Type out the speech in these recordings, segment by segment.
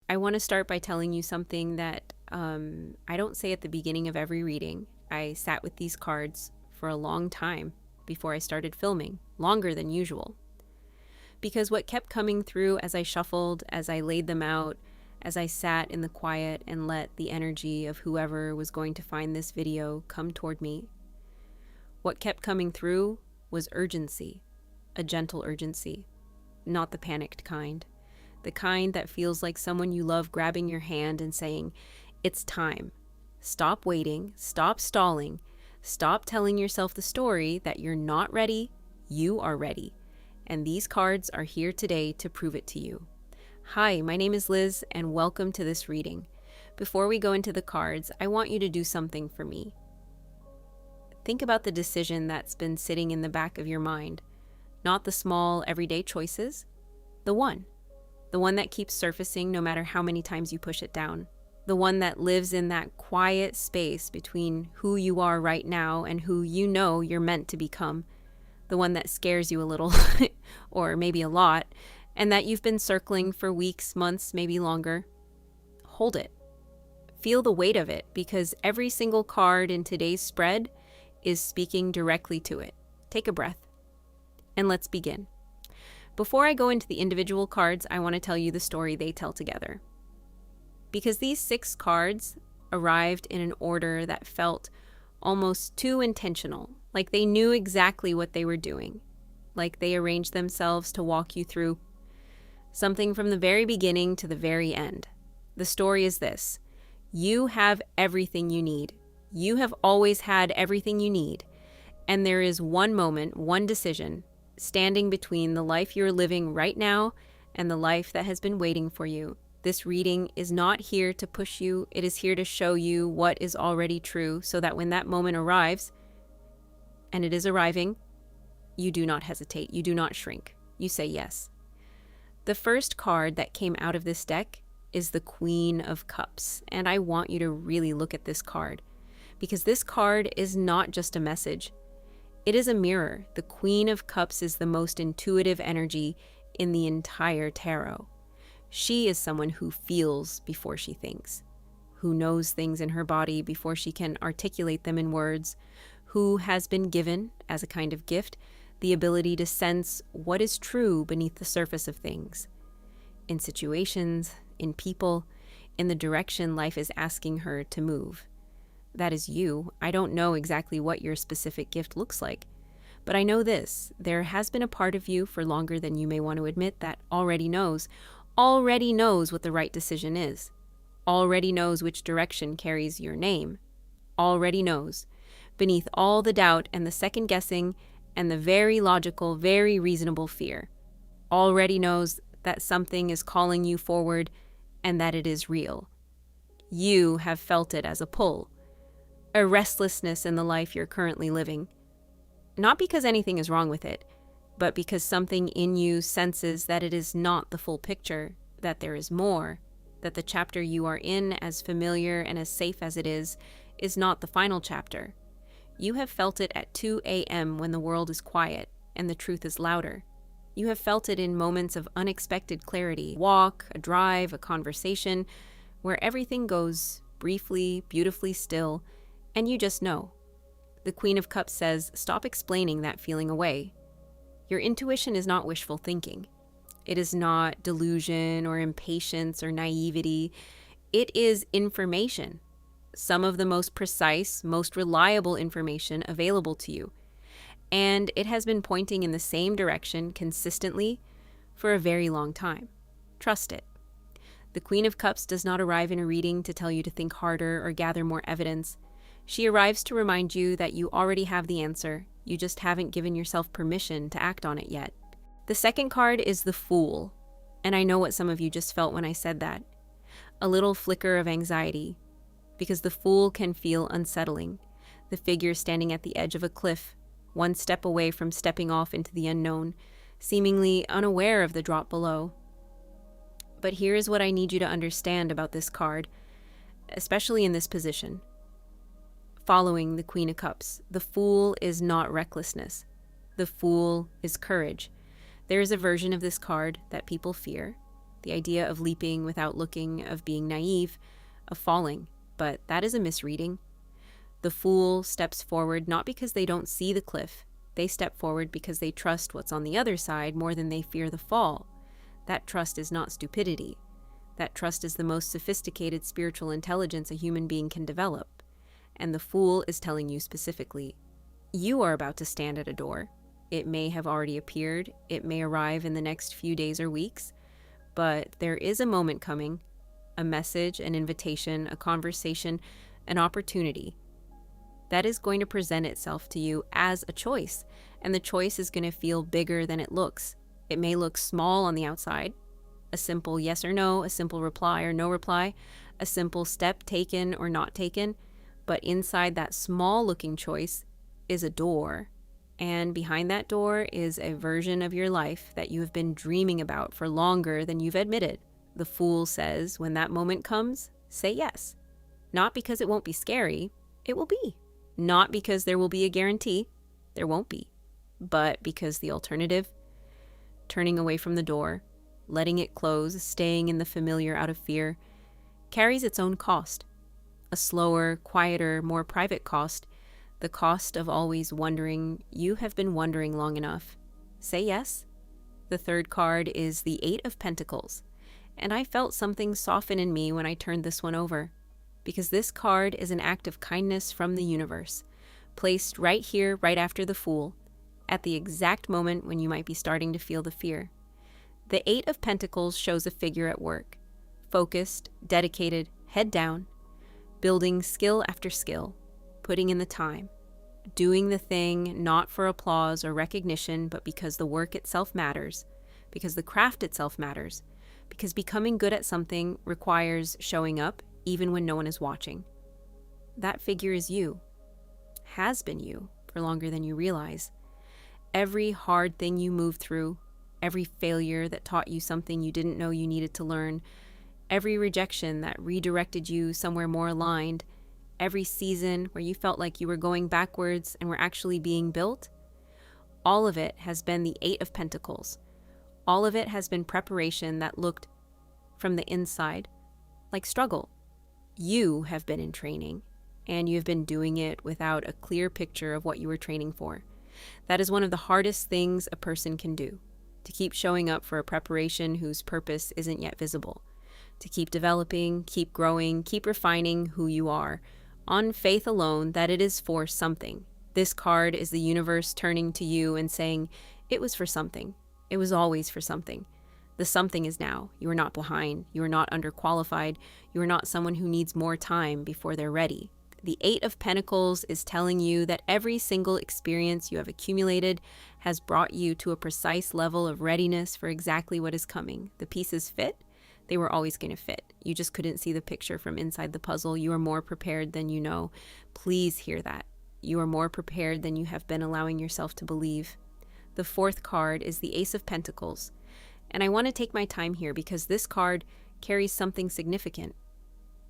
I want to start by telling you something that I don't say at the beginning of every reading. I sat with these cards for a long time before I started filming, longer than usual. Because what kept coming through as I shuffled, as I laid them out, as I sat in the quiet and let the energy of whoever was going to find this video come toward me, what kept coming through was urgency, a gentle urgency, not the panicked kind. The kind that feels like someone you love grabbing your hand and saying, "It's time. Stop waiting, stop stalling, stop telling yourself the story that you're not ready, you are ready. And these cards are here today to prove it to you." Hi, my name is Liz, and welcome to this reading. Before we go into the cards, I want you to do something for me. Think about the decision that's been sitting in the back of your mind, not the small, everyday choices, the one that keeps surfacing no matter how many times you push it down, the one that lives in that quiet space between who you are right now and who you know you're meant to become, the one that scares you a little, or maybe a lot, and that you've been circling for weeks, months, maybe longer. Hold it. Feel the weight of it, because every single card in today's spread is speaking directly to it. Take a breath, and let's begin. Before I go into the individual cards, I want to tell you the story they tell together. Because these 6 cards arrived in an order that felt almost too intentional, like they knew exactly what they were doing, like they arranged themselves to walk you through something from the very beginning to the very end. The story is this: you have everything you need. You have always had everything you need. And there is one moment, one decision, standing between the life you're living right now and the life that has been waiting for you. This reading is not here to push you. It is here to show you what is already true, so that when that moment arrives, and it is arriving, you do not hesitate. You do not shrink. You say yes. The first card that came out of this deck is the Queen of Cups. And I want you to really look at this card, because this card is not just a message. It is a mirror. The Queen of Cups is the most intuitive energy in the entire tarot. She is someone who feels before she thinks, who knows things in her body before she can articulate them in words, who has been given, as a kind of gift, the ability to sense what is true beneath the surface of things, in situations, in people, in the direction life is asking her to move. That is you. I don't know exactly what your specific gift looks like, but I know this: there has been a part of you for longer than you may want to admit that already knows what the right decision is, already knows which direction carries your name, already knows, beneath all the doubt and the second guessing and the very logical, very reasonable fear, already knows that something is calling you forward and that it is real. You have felt it as a pull, a restlessness in the life you're currently living. Not because anything is wrong with it, but because something in you senses that it is not the full picture, that there is more, that the chapter you are in, as familiar and as safe as it is not the final chapter. You have felt it at 2 a.m. when the world is quiet and the truth is louder. You have felt it in moments of unexpected clarity, a walk, a drive, a conversation, where everything goes briefly, beautifully still, and you just know. The Queen of Cups says, stop explaining that feeling away. Your intuition is not wishful thinking. It is not delusion or impatience or naivety. It is information. Some of the most precise, most reliable information available to you. And it has been pointing in the same direction consistently for a very long time. Trust it. The Queen of Cups does not arrive in a reading to tell you to think harder or gather more evidence. She arrives to remind you that you already have the answer. You just haven't given yourself permission to act on it yet. The second card is the Fool. And I know what some of you just felt when I said that. A little flicker of anxiety. Because the Fool can feel unsettling. The figure standing at the edge of a cliff, one step away from stepping off into the unknown, seemingly unaware of the drop below. But here is what I need you to understand about this card, especially in this position. Following the Queen of Cups, the Fool is not recklessness. The Fool is courage. There is a version of this card that people fear. the idea of leaping without looking, of being naive, of falling. But that is a misreading. The fool steps forward not because they don't see the cliff. They step forward because they trust what's on the other side more than they fear the fall. That trust is not stupidity. That trust is the most sophisticated spiritual intelligence a human being can develop. And the fool is telling you specifically, you are about to stand at a door. It may have already appeared. It may arrive in the next few days or weeks. But there is a moment coming, a message, an invitation, a conversation, an opportunity that is going to present itself to you as a choice. And the choice is going to feel bigger than it looks. It may look small on the outside, a simple yes or no, a simple reply or no reply, a simple step taken or not taken. But inside that small looking choice is a door. And behind that door is a version of your life that you have been dreaming about for longer than you've admitted. The fool says, when that moment comes, say yes. Not because it won't be scary, it will be. Not because there will be a guarantee, there won't be. But because the alternative, turning away from the door, letting it close, staying in the familiar out of fear, carries its own cost. A slower, quieter, more private cost. The cost of always wondering. You have been wondering long enough. Say yes. The third card is the 8 of Pentacles. And I felt something soften in me when I turned this one over. Because this card is an act of kindness from the universe, placed right here, right after the Fool, at the exact moment when you might be starting to feel the fear. The 8 of Pentacles shows a figure at work, focused, dedicated, head down, building skill after skill, putting in the time, doing the thing not for applause or recognition, but because the work itself matters, because the craft itself matters, because becoming good at something requires showing up even when no one is watching. That figure is you, has been you for longer than you realize. Every hard thing you moved through, every failure that taught you something you didn't know you needed to learn, every rejection that redirected you somewhere more aligned, every season where you felt like you were going backwards and were actually being built, all of it has been the 8 of Pentacles. All of it has been preparation that looked from the inside like struggle. You have been in training, and you have been doing it without a clear picture of what you were training for. That is one of the hardest things a person can do, to keep showing up for a preparation whose purpose isn't yet visible, to keep developing, keep growing, keep refining who you are, on faith alone that it is for something. This card is the universe turning to you and saying, it was for something. It was always for something. The something is now. You are not behind. You are not underqualified. You are not someone who needs more time before they're ready. The 8 of Pentacles is telling you that every single experience you have accumulated has brought you to a precise level of readiness for exactly what is coming. The pieces fit. They were always going to fit. You just couldn't see the picture from inside the puzzle. You are more prepared than you know. Please hear that. You are more prepared than you have been allowing yourself to believe. The 4th card is the Ace of Pentacles. And I want to take my time here because this card carries something significant.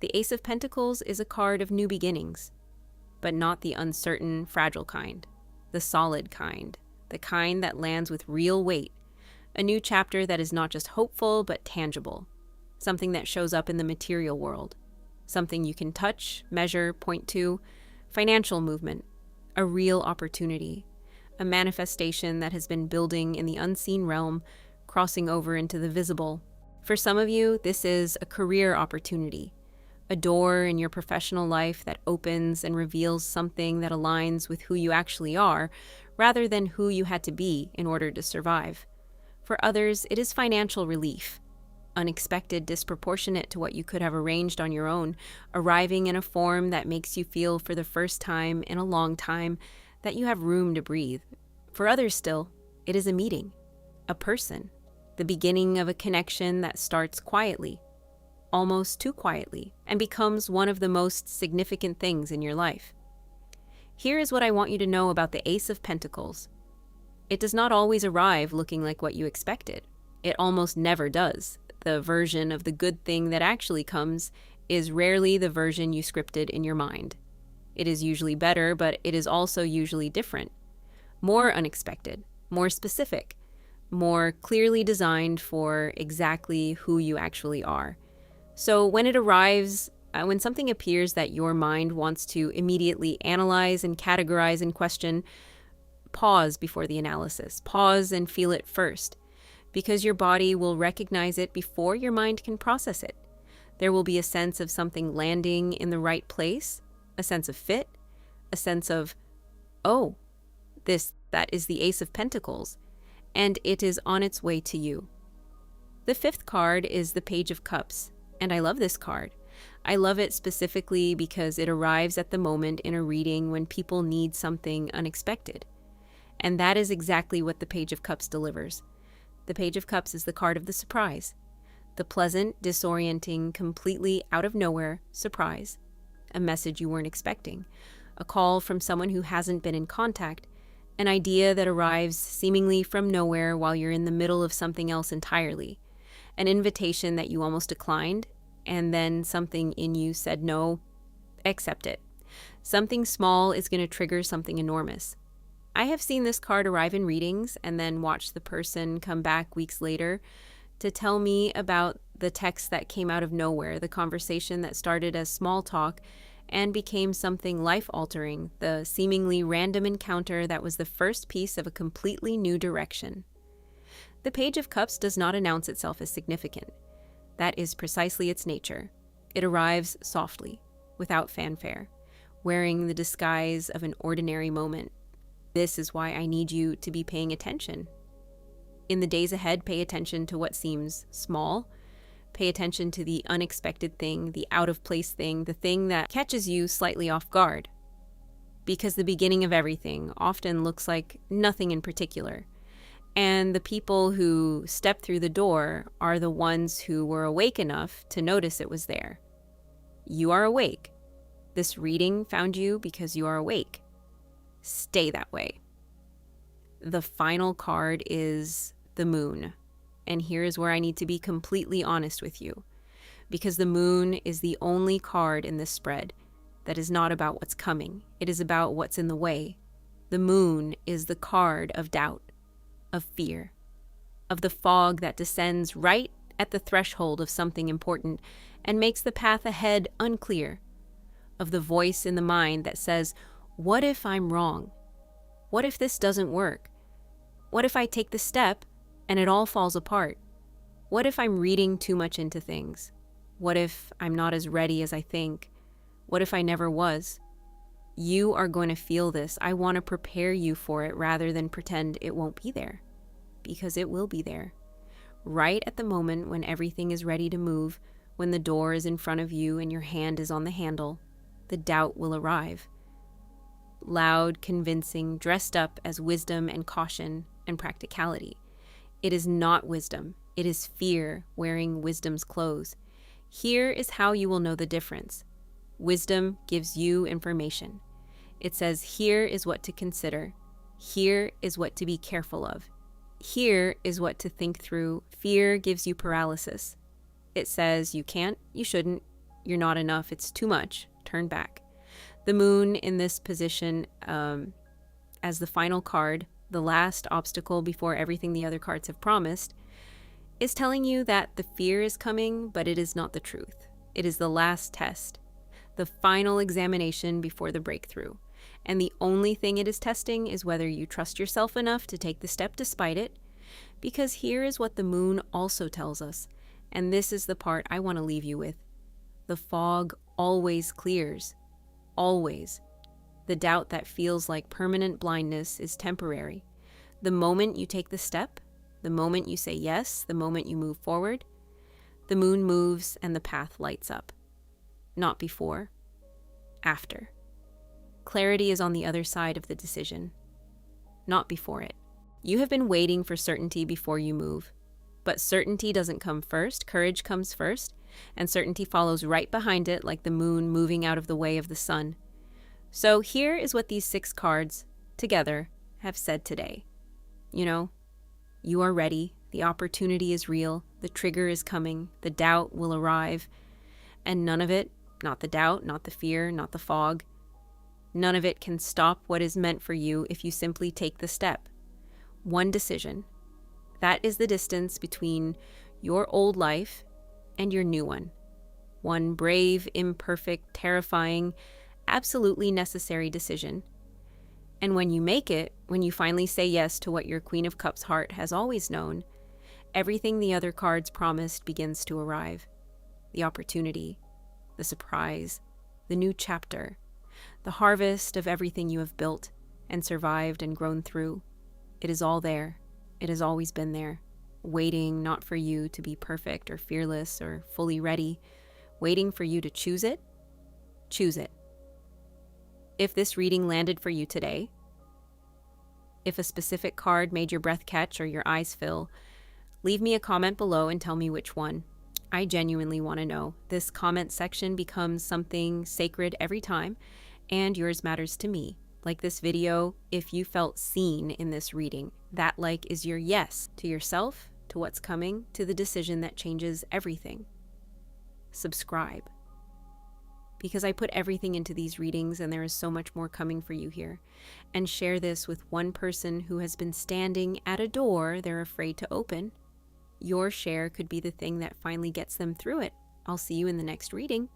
The Ace of Pentacles is a card of new beginnings, but not the uncertain, fragile kind, the solid kind, the kind that lands with real weight, a new chapter that is not just hopeful but tangible, something that shows up in the material world, something you can touch, measure, point to, financial movement, a real opportunity, a manifestation that has been building in the unseen realm, crossing over into the visible. For some of you, this is a career opportunity, a door in your professional life that opens and reveals something that aligns with who you actually are, rather than who you had to be in order to survive. For others, it is financial relief, unexpected, disproportionate to what you could have arranged on your own, arriving in a form that makes you feel for the first time in a long time that you have room to breathe. For others still, it is a meeting, a person, the beginning of a connection that starts quietly, almost too quietly, and becomes one of the most significant things in your life. Here is what I want you to know about the Ace of Pentacles. It does not always arrive looking like what you expected. It almost never does. The version of the good thing that actually comes is rarely the version you scripted in your mind. It is usually better, but it is also usually different, more unexpected, more specific, more clearly designed for exactly who you actually are. So when it arrives, when something appears that your mind wants to immediately analyze and categorize and question, pause before the analysis. Pause and feel it first, because your body will recognize it before your mind can process it. There will be a sense of something landing in the right place, a sense of fit, a sense of, oh, that is the Ace of Pentacles, and it is on its way to you. The fifth card is the Page of Cups, and I love this card. I love it specifically because it arrives at the moment in a reading when people need something unexpected. And that is exactly what the Page of Cups delivers. The Page of Cups is the card of the surprise. The pleasant, disorienting, completely out of nowhere surprise. A message you weren't expecting. A call from someone who hasn't been in contact. An idea that arrives seemingly from nowhere while you're in the middle of something else entirely. An invitation that you almost declined, and then something in you said no, accept it. Something small is going to trigger something enormous. I have seen this card arrive in readings and then watch the person come back weeks later to tell me about the text that came out of nowhere, the conversation that started as small talk and became something life-altering, the seemingly random encounter that was the first piece of a completely new direction. The Page of Cups does not announce itself as significant. That is precisely its nature. It arrives softly, without fanfare, wearing the disguise of an ordinary moment. This is why I need you to be paying attention. In the days ahead, pay attention to what seems small. Pay attention to the unexpected thing, the out-of-place thing, the thing that catches you slightly off guard. Because the beginning of everything often looks like nothing in particular. And the people who step through the door are the ones who were awake enough to notice it was there. You are awake. This reading found you because you are awake. Stay that way. The final card is the Moon. And here is where I need to be completely honest with you. Because the Moon is the only card in this spread that is not about what's coming. It is about what's in the way. The Moon is the card of doubt, of fear, of the fog that descends right at the threshold of something important and makes the path ahead unclear, of the voice in the mind that says, what if I'm wrong? What if this doesn't work? What if I take the step and it all falls apart? What if I'm reading too much into things? What if I'm not as ready as I think? What if I never was? You are going to feel this. I want to prepare you for it rather than pretend it won't be there. Because it will be there. Right at the moment when everything is ready to move, when the door is in front of you and your hand is on the handle, the doubt will arrive. Loud, convincing, dressed up as wisdom and caution and practicality. It is not wisdom. It is fear wearing wisdom's clothes. Here is how you will know the difference. Wisdom gives you information. It says, here is what to consider. Here is what to be careful of. Here is what to think through. Fear gives you paralysis. It says, you can't, you shouldn't, you're not enough, it's too much, turn back. The Moon in this position as the final card, the last obstacle before everything the other cards have promised, is telling you that the fear is coming, but it is not the truth. It is the last test, the final examination before the breakthrough. And the only thing it is testing is whether you trust yourself enough to take the step despite it, because here is what the Moon also tells us, and this is the part I want to leave you with. The fog always clears. Always. The doubt that feels like permanent blindness is temporary. The moment you take the step, the moment you say yes, the moment you move forward, the Moon moves and the path lights up. Not before, after. Clarity is on the other side of the decision, not before it. You have been waiting for certainty before you move, but certainty doesn't come first, courage comes first, and certainty follows right behind it like the Moon moving out of the way of the sun. So here is what these 6 cards, together, have said today. You know, you are ready, the opportunity is real, the trigger is coming, the doubt will arrive, and none of it, not the doubt, not the fear, not the fog, none of it can stop what is meant for you if you simply take the step. One decision. That is the distance between your old life and your new one. One brave, imperfect, terrifying, absolutely necessary decision. And when you make it, when you finally say yes to what your Queen of Cups heart has always known, everything the other cards promised begins to arrive. The opportunity, the surprise, the new chapter, the harvest of everything you have built and survived and grown through. It is all there. It has always been there, waiting not for you to be perfect or fearless or fully ready, waiting for you to choose it. Choose it. If this reading landed for you today, if a specific card made your breath catch or your eyes fill, leave me a comment below and tell me which one. I genuinely want to know. This comment section becomes something sacred every time, and yours matters to me. Like this video, if you felt seen in this reading, that like is your yes to yourself, to what's coming, to the decision that changes everything. Subscribe. Because I put everything into these readings and there is so much more coming for you here. And share this with one person who has been standing at a door they're afraid to open. Your share could be the thing that finally gets them through it. I'll see you in the next reading.